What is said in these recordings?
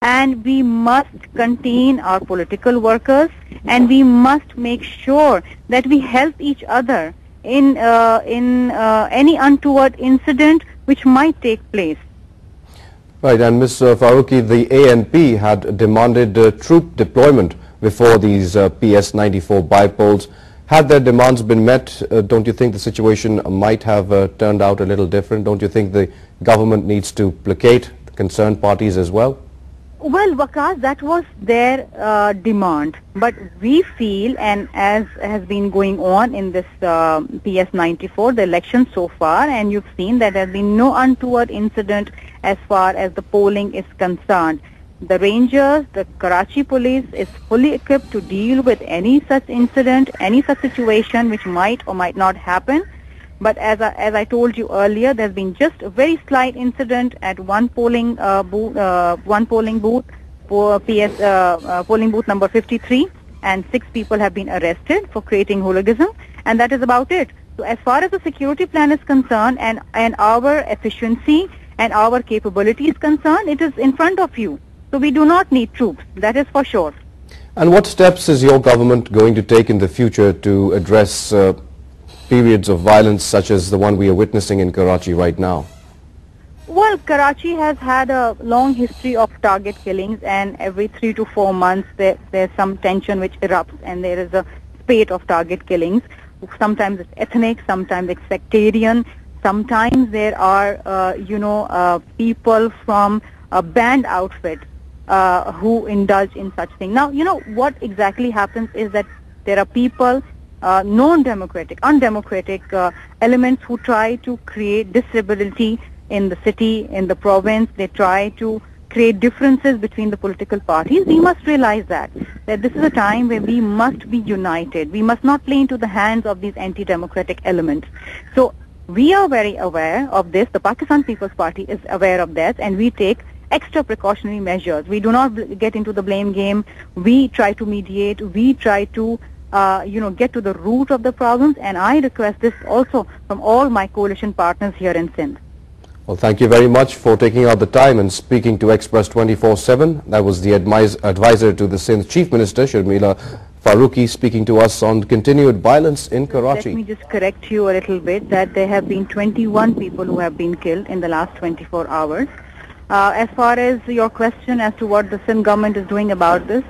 and we must contain our political workers, and we must make sure that we help each other in any untoward incident which might take place. Right, and Ms. Farooqi, the ANP had demanded troop deployment before these PS-94 bypolls. Had their demands been met, don't you think the situation might have turned out a little different? Don't you think the government needs to placate the concerned parties as well? Well, Waqas, that was their demand, but we feel, and as has been going on in this PS-94, the election so far, and you've seen that there has been no untoward incident as far as the polling is concerned. The Rangers, the Karachi police is fully equipped to deal with any such incident, any such situation which might or might not happen. But as I told you earlier, there's been just a very slight incident at one polling booth for polling booth number 53, and 6 people have been arrested for creating hooliganism, and that is about it. So as far as the security plan is concerned, and our efficiency and our capability is concerned, it is in front of you. So we do not need troops, that is for sure. And what steps is your government going to take in the future to address periods of violence such as the one we are witnessing in Karachi right now? Well, Karachi has had a long history of target killings, and every 3 to 4 months there's some tension which erupts, and there is a spate of target killings. Sometimes it's ethnic, sometimes it's sectarian, sometimes there are, people from a band outfit who indulge in such thing. Now, what exactly happens is that there are people, undemocratic elements who try to create disability in the city, in the province. They try to create differences between the political parties. We must realize that this is a time where we must be united. We must not play into the hands of these anti-democratic elements. So we are very aware of this. The Pakistan People's Party is aware of this, and we take extra precautionary measures. We do not get into the blame game. We try to mediate. We try to get to the root of the problems, and I request this also from all my coalition partners here in Sindh. Well, thank you very much for taking out the time and speaking to Express 24/7. That was the advisor to the Sindh Chief Minister, Sharmila Farooqi, speaking to us on continued violence in Karachi. Let me just correct you a little bit that there have been 21 people who have been killed in the last 24 hours. As far as your question as to what the Sindh government is doing about this,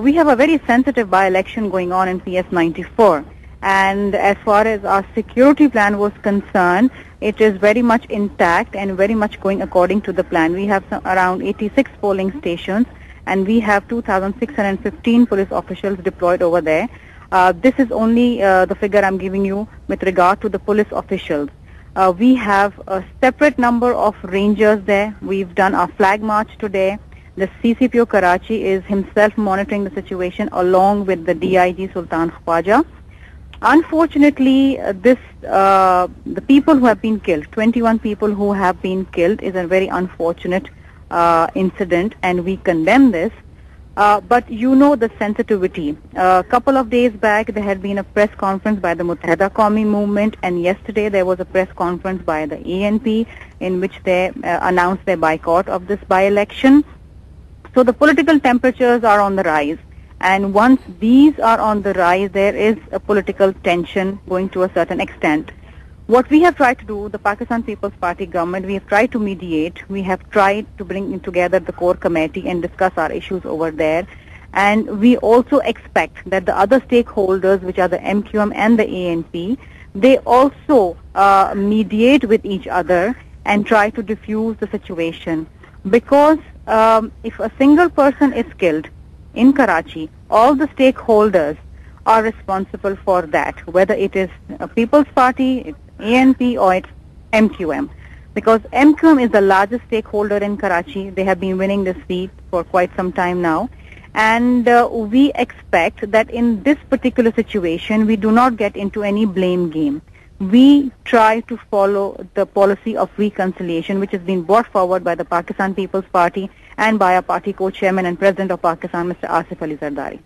we have a very sensitive by-election going on in PS-94, and as far as our security plan was concerned, it is very much intact and very much going according to the plan. We have around 86 polling stations, and we have 2,615 police officials deployed over there. This is only the figure I'm giving you with regard to the police officials. We have a separate number of rangers there. We've done our flag march today. The CCPO Karachi is himself monitoring the situation along with the DIG Sultan Khwaja. Unfortunately, the people who have been killed, 21 people who have been killed, is a very unfortunate incident, and we condemn this. But you know the sensitivity. A couple of days back, there had been a press conference by the Muttahida Qawmi movement, and yesterday there was a press conference by the ANP in which they announced their boycott of this by-election. So the political temperatures are on the rise, and once these are on the rise, there is a political tension going to a certain extent. What we have tried to do, the Pakistan People's Party government, we have tried to mediate. We have tried to bring together the core committee and discuss our issues over there. And we also expect that the other stakeholders, which are the MQM and the ANP, they also mediate with each other and try to diffuse the situation. Because if a single person is killed in Karachi, all the stakeholders are responsible for that, whether it is a People's Party, it's ANP, or it's MQM. Because MQM is the largest stakeholder in Karachi. They have been winning this seat for quite some time now. And we expect that in this particular situation, we do not get into any blame game. We try to follow the policy of reconciliation, which has been brought forward by the Pakistan People's Party and by our party co-chairman and president of Pakistan, Mr. Asif Ali Zardari.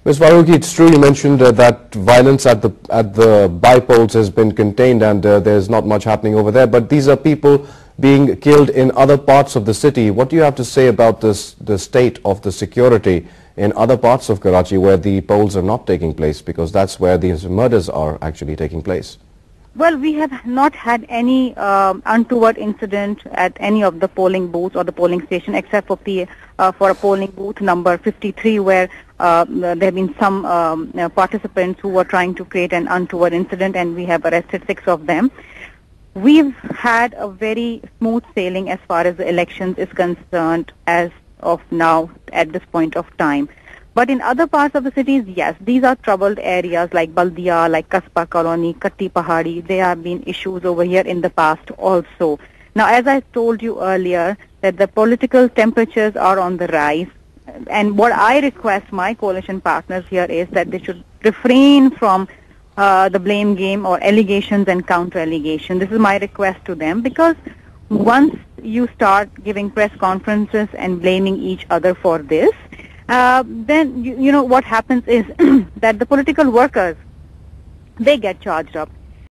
Ms. Farooqi, it's true you mentioned that violence at the bypolls has been contained, and there's not much happening over there. But these are people being killed in other parts of the city. What do you have to say about the state of the security in other parts of Karachi where the polls are not taking place, because that's where these murders are actually taking place? Well, we have not had any untoward incident at any of the polling booths or the polling station, except for a polling booth number 53, where there have been some participants who were trying to create an untoward incident, and we have arrested 6 of them. We've had a very smooth sailing as far as the elections is concerned as of now at this point of time. But in other parts of the cities, yes, these are troubled areas like Baldia, like Kasba Colony, Kati Pahari. There have been issues over here in the past also. Now, as I told you earlier, that the political temperatures are on the rise. And what I request my coalition partners here is that they should refrain from the blame game or allegations and counter-allegation. This is my request to them, because once you start giving press conferences and blaming each other for this, then you know what happens is that the political workers, they get charged up.